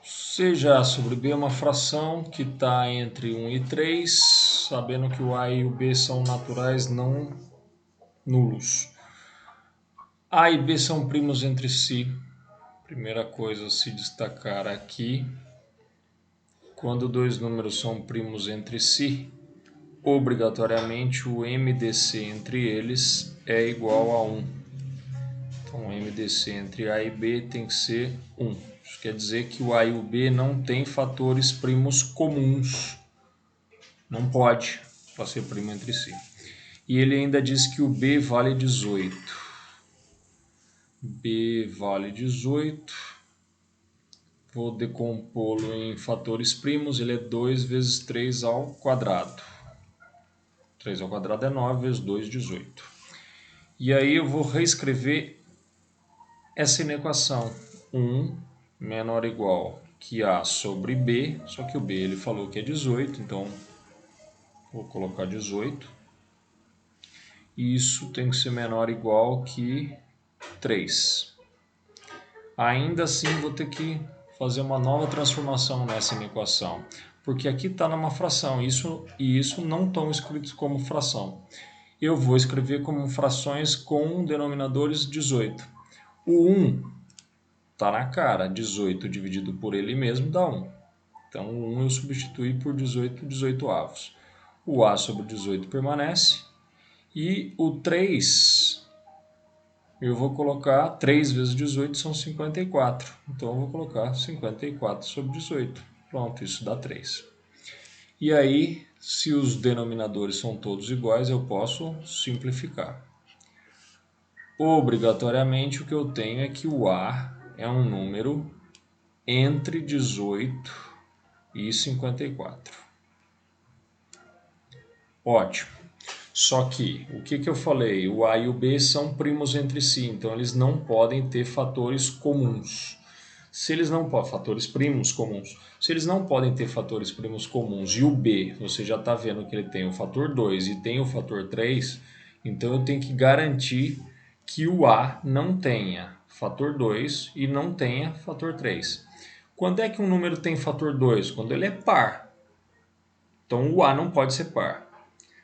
Seja sobre B uma fração que está entre 1 e 3, sabendo que o A e o B são naturais não nulos. A e B são primos entre si. Primeira coisa a se destacar aqui, quando dois números são primos entre si, obrigatoriamente o MDC entre eles é igual a 1. Então o MDC entre A e B tem que ser 1. Isso quer dizer que o A e o B não têm fatores primos comuns. Não pode para ser primo entre si. E ele ainda diz que o B vale 18. B vale 18. Vou decompô-lo em fatores primos. Ele é 2 vezes 3 ao quadrado. 3 ao quadrado é 9 vezes 2, 18. E aí eu vou reescrever essa inequação. 1 menor ou igual que A sobre B. Só que o B ele falou que é 18, então vou colocar 18. E isso tem que ser menor ou igual que 3. Ainda assim vou ter que fazer uma nova transformação nessa equação, porque aqui está numa fração, isso não estão escritos como fração. Eu vou escrever como frações com denominadores 18. O 1 está na cara, 18 dividido por ele mesmo dá 1. Então o 1 eu substituí por 18, 18avos. O A sobre 18 permanece. E o 3, eu vou colocar 3 vezes 18 são 54. Então eu vou colocar 54 sobre 18. Pronto, isso dá 3. E aí, se os denominadores são todos iguais, eu posso simplificar. Obrigatoriamente o que eu tenho é que o A é um número entre 18 e 54. Ótimo. Só que, o que eu falei? O A e o B são primos entre si, então eles não podem ter fatores comuns. Se eles não podem, fatores primos comuns. Se eles não podem ter fatores primos comuns e o B, você já está vendo que ele tem o fator 2 e tem o fator 3, então eu tenho que garantir que o A não tenha fator 2 e não tenha fator 3. Quando é que um número tem fator 2? Quando ele é par. Então o A não pode ser par.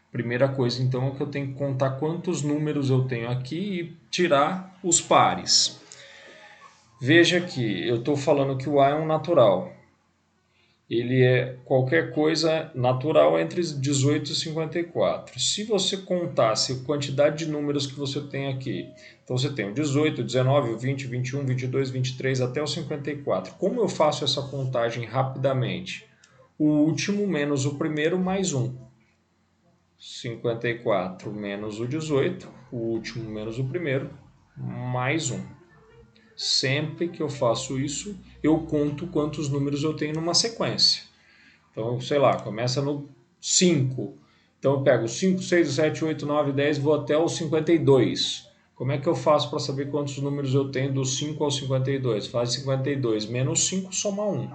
Primeira coisa, então, é que eu tenho que contar quantos números eu tenho aqui e tirar os pares. Veja que eu estou falando que o A é um natural. Ele é qualquer coisa natural entre 18 e 54. Se você contasse a quantidade de números que você tem aqui, então você tem o 18, o 19, o 20, 21, 22, 23 até o 54. Como eu faço essa contagem rapidamente? O último menos o primeiro mais 1. 54 menos o 18, o último menos o primeiro, mais 1. Sempre que eu faço isso, eu conto quantos números eu tenho numa sequência. Então, sei lá, começa no 5. Então eu pego 5, 6, 7, 8, 9, 10, vou até o 52. Como é que eu faço para saber quantos números eu tenho do 5 ao 52? Faz 52 menos 5, soma 1.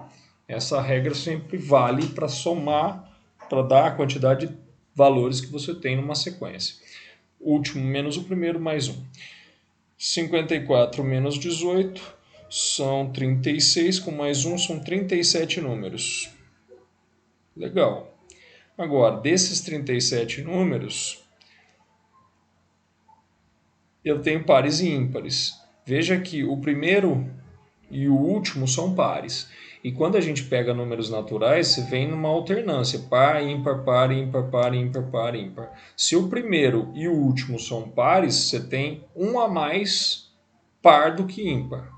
Essa regra sempre vale para somar, para dar a quantidade de valores que você tem numa sequência. O último menos o primeiro, mais 1. 54 menos 18 são 36, com mais 1 são 37 números. Legal. Agora, desses 37 números, eu tenho pares e ímpares. Veja que o primeiro e o último são pares. E quando a gente pega números naturais, vem numa alternância: par, ímpar, par, ímpar, par, ímpar, par, ímpar. Se o primeiro e o último são pares, você tem um a mais par do que ímpar.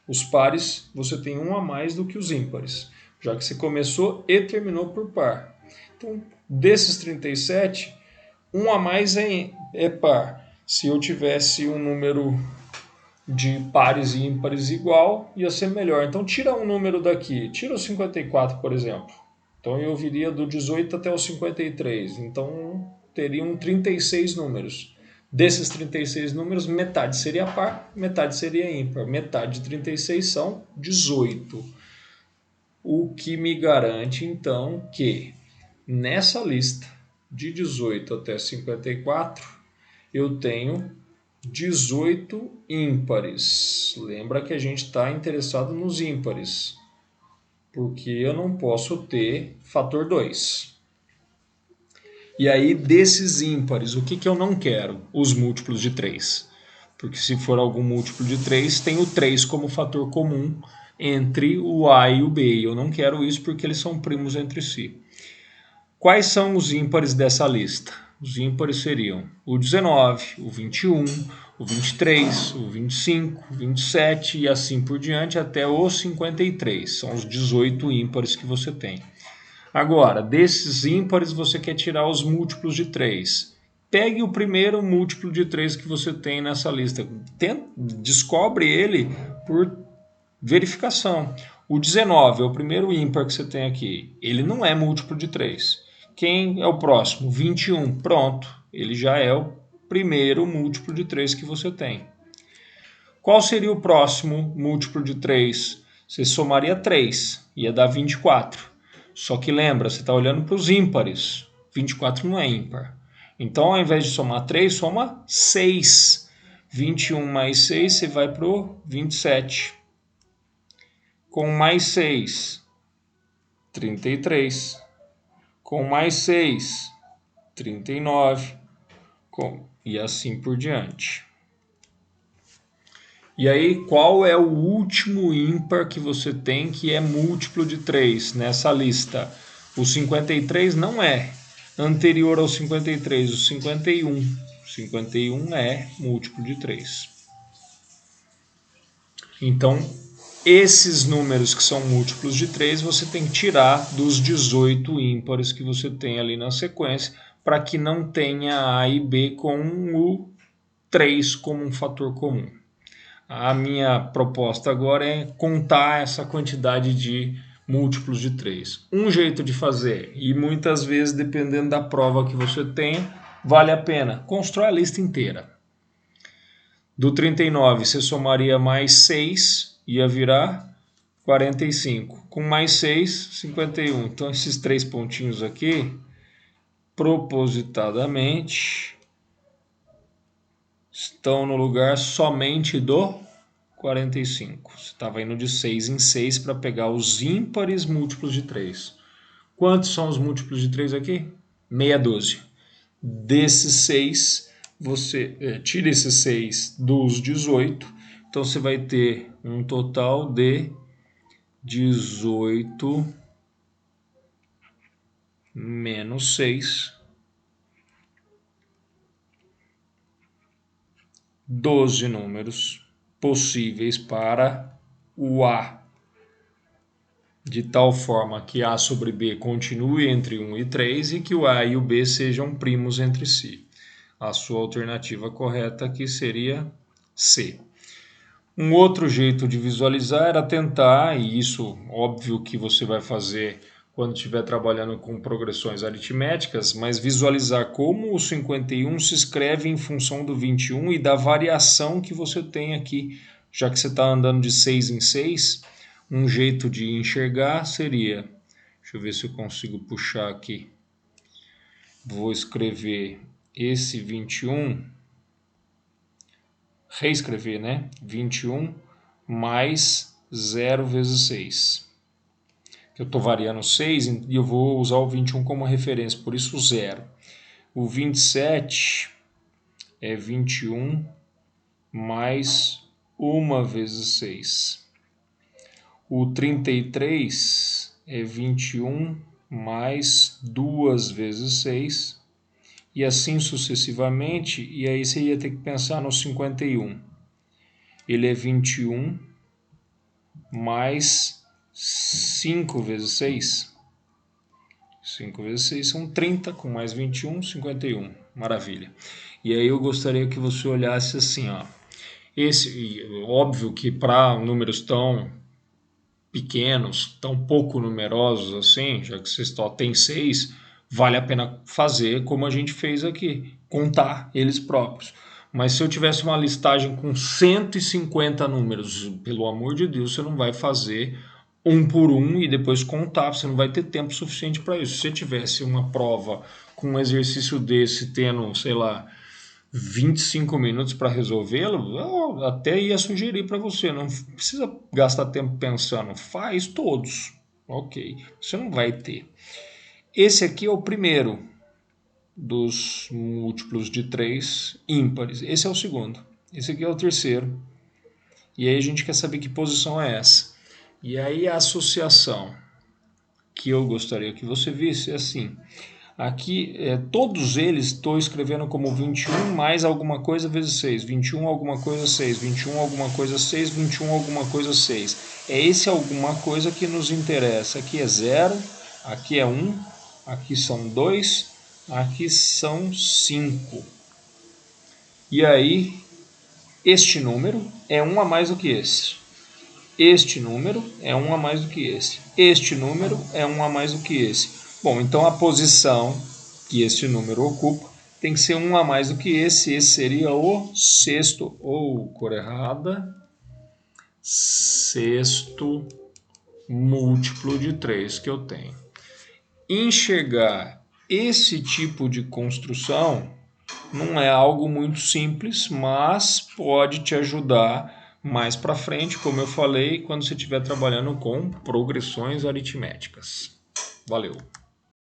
Os pares, você tem um a mais do que os ímpares, já que você começou e terminou por par. Então, desses 37, um a mais é par. Se eu tivesse um número de pares e ímpares igual, ia ser melhor. Então tira um número daqui, tira o 54, por exemplo. Então eu viria do 18 até o 53. Então teriam 36 números. Desses 36 números, metade seria par, metade seria ímpar. Metade de 36 são 18. O que me garante, então, que nessa lista de 18 até 54, eu tenho 18 ímpares. Lembra que a gente está interessado nos ímpares. porque eu não posso ter fator 2. E aí, desses ímpares, o que eu não quero? Os múltiplos de 3. Porque se for algum múltiplo de 3, tem o 3 como fator comum entre o A e o B. E eu não quero isso porque eles são primos entre si. Quais são os ímpares dessa lista? Os ímpares seriam o 19, o 21, o 23, o 25, o 27 e assim por diante até o 53. São os 18 ímpares que você tem. Agora, desses ímpares você quer tirar os múltiplos de 3. Pegue o primeiro múltiplo de 3 que você tem nessa lista. Descobre ele por verificação. O 19 é o primeiro ímpar que você tem aqui. Ele não é múltiplo de 3. Quem é o próximo? 21. Pronto. Ele já é o primeiro múltiplo de 3 que você tem. Qual seria o próximo múltiplo de 3? Você somaria 3. Ia dar 24. Só que lembra, você está olhando para os ímpares. 24 não é ímpar. Então, ao invés de somar 3, soma 6. 21 mais 6, você vai para o 27. Com mais 6, 33. Com mais 6, 39. E assim por diante. E aí, qual é o último ímpar que você tem que é múltiplo de 3 nessa lista? O 53 não é. Anterior ao 53, o 51. O 51 é múltiplo de 3. Então, esses números que são múltiplos de 3, você tem que tirar dos 18 ímpares que você tem ali na sequência, para que não tenha A e B com o 3 como um fator comum. A minha proposta agora é contar essa quantidade de múltiplos de 3. Um jeito de fazer, e muitas vezes, dependendo da prova que você tem, vale a pena, constrói a lista inteira. Do 39, você somaria mais 6, ia virar 45. Com mais 6, 51. Então, esses 3 pontinhos aqui, propositadamente, estão no lugar somente do 45. Você estava indo de 6 em 6 para pegar os ímpares múltiplos de 3. Quantos são os múltiplos de 3 aqui? Meia dúzia. Desses 6, você tira esses 6 dos 18, então você vai ter um total de 18 menos 6, 12 números possíveis para o A, de tal forma que A sobre B continue entre 1 e 3 e que o A e o B sejam primos entre si. A sua alternativa correta aqui seria C. Um outro jeito de visualizar era tentar, e isso óbvio que você vai fazer quando estiver trabalhando com progressões aritméticas, mas visualizar como o 51 se escreve em função do 21 e da variação que você tem aqui. Já que você está andando de 6 em 6, um jeito de enxergar seria... Deixa eu ver se eu consigo puxar aqui. Vou escrever esse 21... reescrever, né? 21 mais 0 vezes 6. Eu estou variando 6 e eu vou usar o 21 como referência, por isso 0. O 27 é 21 mais 1 vezes 6. O 33 é 21 mais 2 vezes 6. E assim sucessivamente, e aí você ia ter que pensar no 51. Ele é 21 mais 5 vezes 6. 5 vezes 6 são 30, com mais 21, 51. Maravilha. E aí eu gostaria que você olhasse assim, ó. Óbvio que para números tão pequenos, tão pouco numerosos assim, já que você só tem 6, vale a pena fazer como a gente fez aqui, contar eles próprios. Mas se eu tivesse uma listagem com 150 números, pelo amor de Deus, você não vai fazer um por um e depois contar, você não vai ter tempo suficiente para isso. Se você tivesse uma prova com um exercício desse, tendo, sei lá, 25 minutos para resolvê-lo, eu até ia sugerir para você, não precisa gastar tempo pensando, faz todos. Ok, você não vai ter. Esse aqui é o primeiro dos múltiplos de 3 ímpares. Esse é o segundo. Esse aqui é o terceiro. E aí a gente quer saber que posição é essa. E aí a associação que eu gostaria que você visse é assim. Aqui, todos eles estou escrevendo como 21 mais alguma coisa vezes 6. 21 alguma coisa 6. 21 alguma coisa 6. 21 alguma coisa 6. É esse alguma coisa que nos interessa. Aqui é 0, aqui é 1, aqui são 2, aqui são 5. E aí, este número é 1 a mais do que esse. Este número é 1 a mais do que esse. Este número é 1 a mais do que esse. Bom, então a posição que este número ocupa tem que ser 1 a mais do que esse. Esse seria o sexto, ou cor errada, sexto múltiplo de 3 que eu tenho. Enxergar esse tipo de construção não é algo muito simples, mas pode te ajudar mais para frente, como eu falei, quando você estiver trabalhando com progressões aritméticas. Valeu!